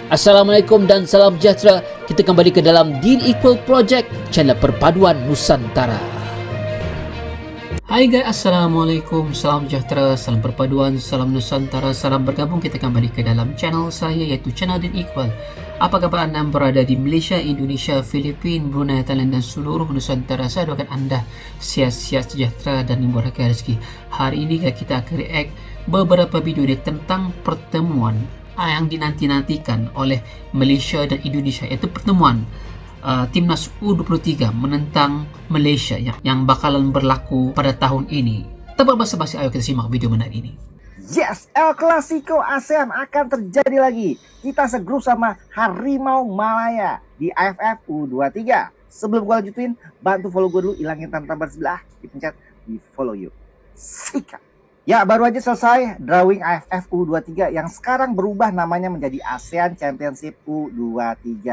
Assalamualaikum dan salam sejahtera. Kita kembali ke dalam Dean Equal Project, channel perpaduan Nusantara. Hai guys, Assalamualaikum, salam sejahtera, salam perpaduan, salam Nusantara, salam bergabung. Kita kembali ke dalam channel saya, iaitu channel Dean Equal. Apa khabar anda berada di Malaysia, Indonesia, Filipina, Brunei, Thailand dan seluruh Nusantara? Saya doakan anda sihat-sihat sejahtera dan dimurahkan rezeki. Hari ini kita akan react beberapa video tentang pertemuan yang dinanti-nantikan oleh Malaysia dan Indonesia, iaitu pertemuan Timnas U23 menentang Malaysia yang bakalan berlaku pada tahun ini. Tanpa basa-basi, ayo kita simak video menarik ini. Yes, El Clasico ASEAN akan terjadi lagi. Kita segrup sama Harimau Malaya di AFF U23. Sebelum gue lanjutin, bantu follow gue dulu, ilangin tanda-tanda sebelah, dipencet di follow you. Sikat. Ya, baru aja selesai drawing AFF U23 yang sekarang berubah namanya menjadi ASEAN Championship U23.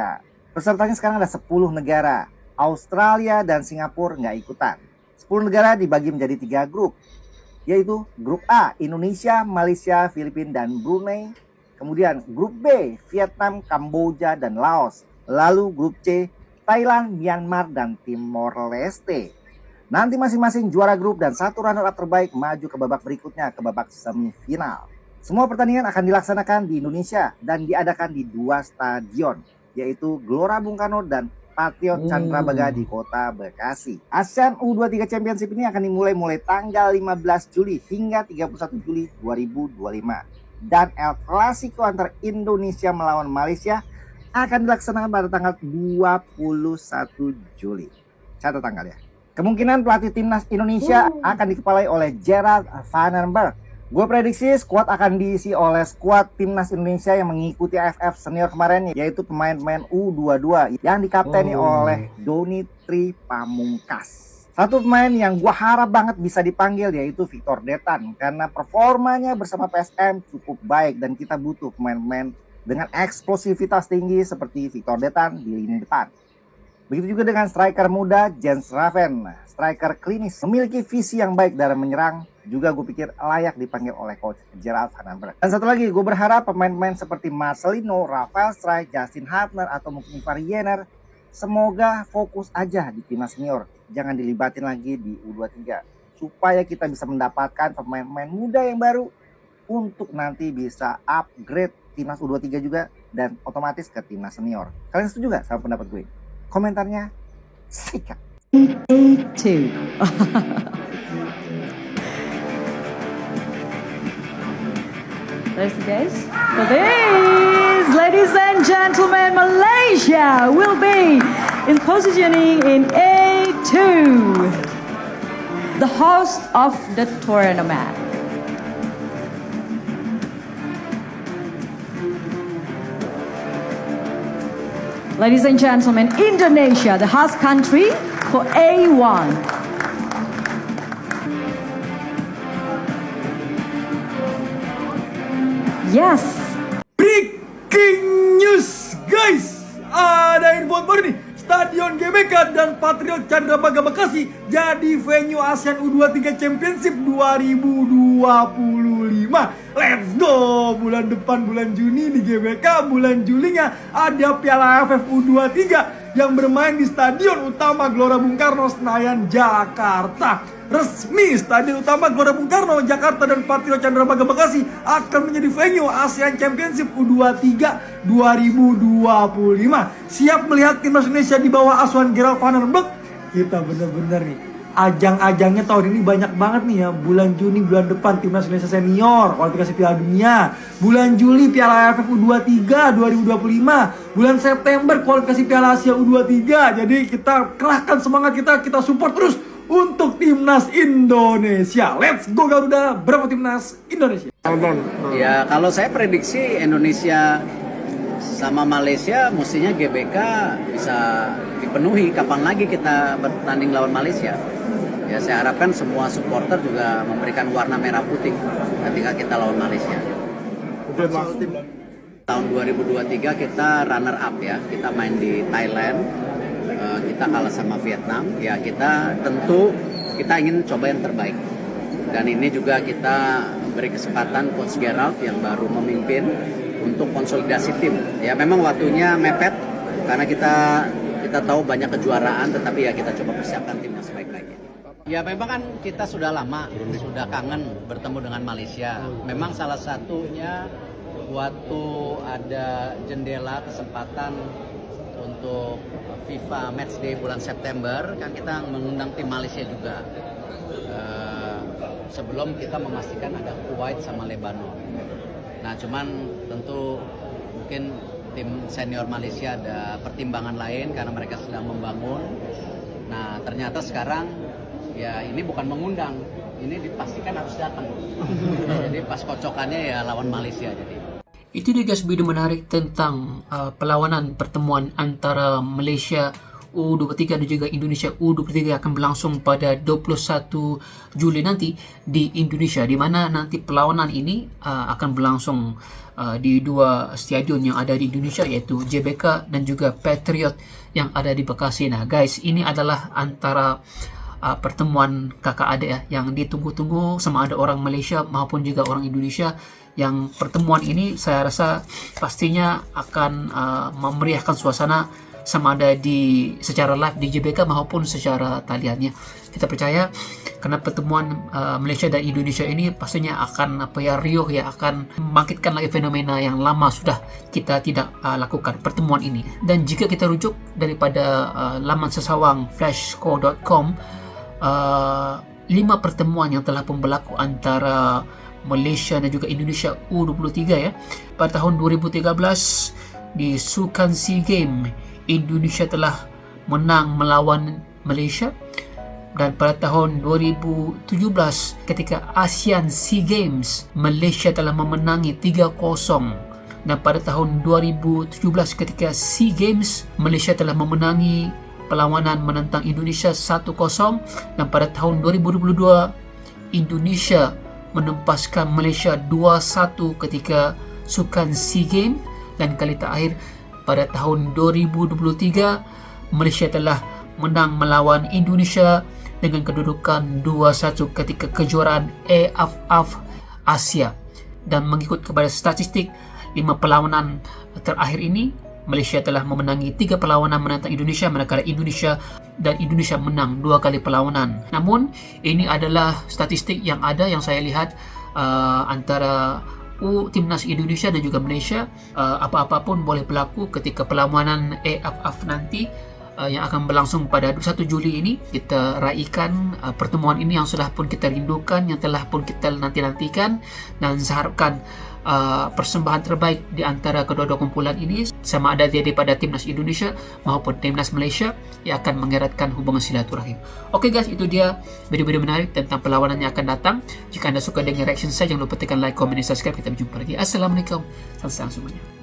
Pesertanya sekarang ada 10 negara. Australia dan Singapura nggak ikutan. 10 negara dibagi menjadi 3 grup, yaitu grup A, Indonesia, Malaysia, Filipina, dan Brunei. Kemudian grup B, Vietnam, Kamboja, dan Laos. Lalu grup C, Thailand, Myanmar, dan Timor Leste. Nanti masing-masing juara grup dan satu runner up terbaik maju ke babak berikutnya, ke babak semifinal. Semua pertandingan akan dilaksanakan di Indonesia dan diadakan di 2 stadion, yaitu Gelora Bung Karno dan Patriot Candrabaga di Kota Bekasi. ASEAN U23 Championship ini akan dimulai mulai tanggal 15 Juli hingga 31 Juli 2025. Dan El Clasico antara Indonesia melawan Malaysia akan dilaksanakan pada tanggal 21 Juli. Catat tanggal ya. Kemungkinan pelatih timnas Indonesia akan dikepalai oleh Gerard Van den Berg. Gue prediksi skuad akan diisi oleh skuad timnas Indonesia yang mengikuti AFF senior kemarin, yaitu pemain-pemain U22 yang dikapteni oleh Doni Tri Pamungkas. Satu pemain yang gue harap banget bisa dipanggil yaitu Victor Detan, karena performanya bersama PSM cukup baik dan kita butuh pemain-pemain dengan eksplosivitas tinggi seperti Victor Detan di lini depan. Begitu juga dengan striker muda Jens Raven, striker klinis, memiliki visi yang baik dalam menyerang, juga gue pikir layak dipanggil oleh coach Gerard Van den Berg. Dan satu lagi, gue berharap pemain-pemain seperti Marcelino, Rafael Struijk, Justin Hartner, atau mungkin Ivar Jenner, semoga fokus aja di timnas senior, jangan dilibatin lagi di U23, supaya kita bisa mendapatkan pemain-pemain muda yang baru untuk nanti bisa upgrade timnas U23 juga dan otomatis ke timnas senior. Kalian setuju gak sama pendapat gue? Komentarnya sikat. A2. There's the guys. For this, ladies and gentlemen, Malaysia will be in positioning in A2, the host of the tournament. Ladies and gentlemen, Indonesia, the host country for A1. Yes. Breaking news, guys. Ada info baru nih. Stadion GBK dan Patriot Candrabaga Bekasi jadi venue ASEAN U23 Championship 2025. Let's go! Bulan depan, bulan Juni di GBK, bulan Julinya ada Piala AFF U23 yang bermain di Stadion Utama Gelora Bung Karno, Senayan, Jakarta. Resmi Stadion Utama Gelora Bung Karno, Jakarta dan Patriot Candrabaga Bekasi akan menjadi venue ASEAN Championship U23 2025. Siap melihat timnas Indonesia di bawah asuhan Gerard Van den Berg? Kita bener-bener nih, ajang-ajangnya tahun ini banyak banget nih ya. Bulan Juni, bulan depan timnas Indonesia senior kualifikasi Piala Dunia. Bulan Juli Piala AFF U23 2025. Bulan September kualifikasi Piala Asia U23. Jadi kita kerahkan semangat kita support terus untuk timnas Indonesia. Let's go Garuda, berapa timnas Indonesia? Ya, kalau saya prediksi Indonesia sama Malaysia mestinya GBK bisa dipenuhi. Kapan lagi kita bertanding lawan Malaysia? Ya, saya harapkan semua supporter juga memberikan warna merah putih ketika kita lawan Malaysia. Tahun 2023 kita runner up ya, kita main di Thailand, kita kalah sama Vietnam. Ya, kita tentu kita ingin coba yang terbaik. Dan ini juga kita beri kesempatan Coach Gerald yang baru memimpin untuk konsolidasi tim. Ya memang waktunya mepet karena kita tahu banyak kejuaraan, tetapi ya kita coba persiapkan tim yang sebaik-baiknya. Ya memang kan kita sudah lama, sudah kangen bertemu dengan Malaysia. Memang salah satunya waktu ada jendela kesempatan untuk FIFA Matchday bulan September, kan kita mengundang tim Malaysia juga. Sebelum kita memastikan ada Kuwait sama Lebanon. Nah cuman tentu mungkin tim senior Malaysia ada pertimbangan lain karena mereka sedang membangun. Nah ternyata sekarang ya ini bukan mengundang, ini dipastikan harus datang. Jadi pas kocokannya ya lawan Malaysia jadi. Itu dia guys video menarik tentang perlawanan pertemuan antara Malaysia U23 dan juga Indonesia U23 akan berlangsung pada 21 Juli nanti di Indonesia, di mana nanti perlawanan ini akan berlangsung di dua stadion yang ada di Indonesia, yaitu JBK dan juga Patriot yang ada di Bekasi. Nah guys, ini adalah antara pertemuan kakak adik ya, yang ditunggu-tunggu sama ada orang Malaysia maupun juga orang Indonesia. Yang pertemuan ini saya rasa pastinya akan memeriahkan suasana sama ada di secara live di JBK maupun secara taliannya. Kita percaya karena pertemuan Malaysia dan Indonesia ini pastinya akan riuh ya, akan membangkitkan lagi fenomena yang lama sudah kita tidak lakukan, pertemuan ini. Dan jika kita rujuk daripada laman sesawang flashscore.com, 5 pertemuan yang telah pun berlaku antara Malaysia dan juga Indonesia U23 ya. Pada tahun 2013 di Sukan SEA Games, Indonesia telah menang melawan Malaysia, dan pada tahun 2017 ketika ASEAN SEA Games, Malaysia telah memenangi 3-0, dan pada tahun 2017 ketika SEA Games, Malaysia telah memenangi perlawanan menentang Indonesia 1-0, dan pada tahun 2022 Indonesia menempaskan Malaysia 2-1 ketika Sukan SEA Games, dan kali terakhir pada tahun 2023 Malaysia telah menang melawan Indonesia dengan kedudukan 2-1 ketika kejuaraan AFF Asia. Dan mengikut kepada statistik 5 perlawanan terakhir ini, Malaysia telah memenangi 3 perlawanan menentang Indonesia, manakala Indonesia menang 2 kali perlawanan. Namun ini adalah statistik yang ada, yang saya lihat antara timnas Indonesia dan juga Malaysia. Apa-apa pun boleh berlaku ketika perlawanan AFF nanti yang akan berlangsung pada 21 Juli ini. Kita raikan pertemuan ini yang sudah pun kita rindukan, yang telah pun kita nanti-nantikan, dan saya harapkan persembahan terbaik di antara kedua-dua kumpulan ini, sama ada daripada timnas Indonesia maupun timnas Malaysia, yang akan mengeratkan hubungan silaturahim. Oke guys, itu dia video-video menarik tentang perlawanan yang akan datang. Jika anda suka dengan reaction saya, jangan lupa tekan like, komen, dan subscribe. Kita berjumpa lagi. Assalamualaikum. Salam semuanya.